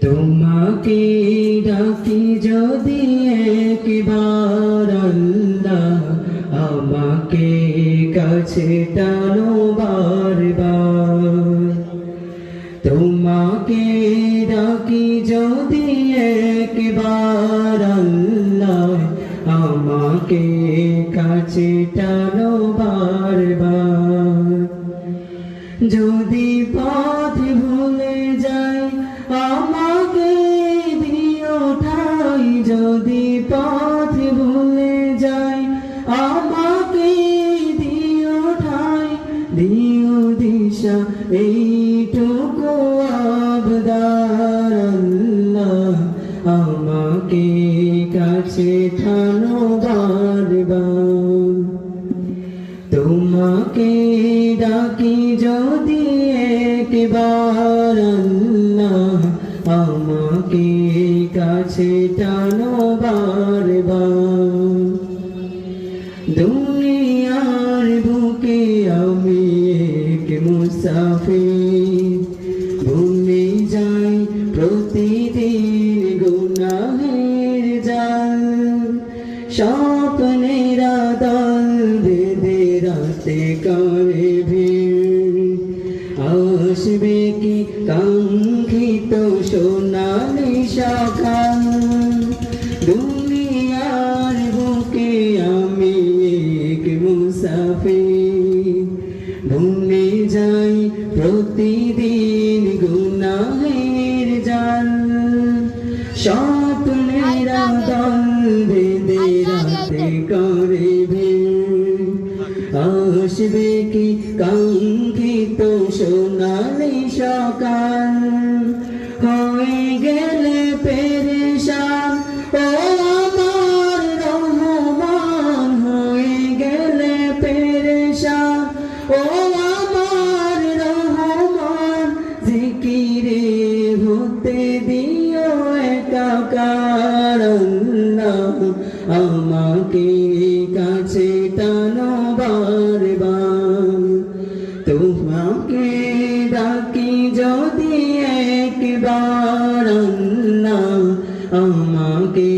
তোমাকে ডাকি যদি একবার আল্লাহ, আমাকে কাছে টানো বারবার। তোমাকে ডাকি যদি একবার আল্লাহ, আমাকে কাছে টানো বারবার। যদি পথ ভুলে যাই আমাকে দিও ঠাই, যদি পথ ভুলে যাই আমাকে দিও ঠাই, দিও দিশা এইটুকু আবদার আল্লাহ, আমাকে কাছে টানো বারবার। তোমাকে ডাকি যদি একবার আল্লাহ, আমাকে কাছে টানো বারবার। দুনিয়ার বুকে আমি এক মুসাফির, ভুলে যাই প্রতিদিন গুনাহের জাল। স্বপ্নের দল বেঁধে রাতে করে ভিড়, আসবে কি কাঙ্ক্ষিত সোনালি সকাল। দুনিয়ার বুকে আমি এক মুসাফির, ভুলে যাই প্রতিদিন গুনাহের জাল। স্বপ্নের দল বেঁধে রাতে করে ভিড়, আসবে কি কাঙ্ক্ষিত সোনালি সকাল। হয়ে গেলে পেরেশান ও আমার রহমান, হয়ে গেলে পেরেশান ও আমার রহমান। জিকিরে হতে দিও একাকার আল্লাহ, আমাকে কাছে টানো বারবার। তোমাকে ডাকি যদি একবার আল্লাহ, আমাকে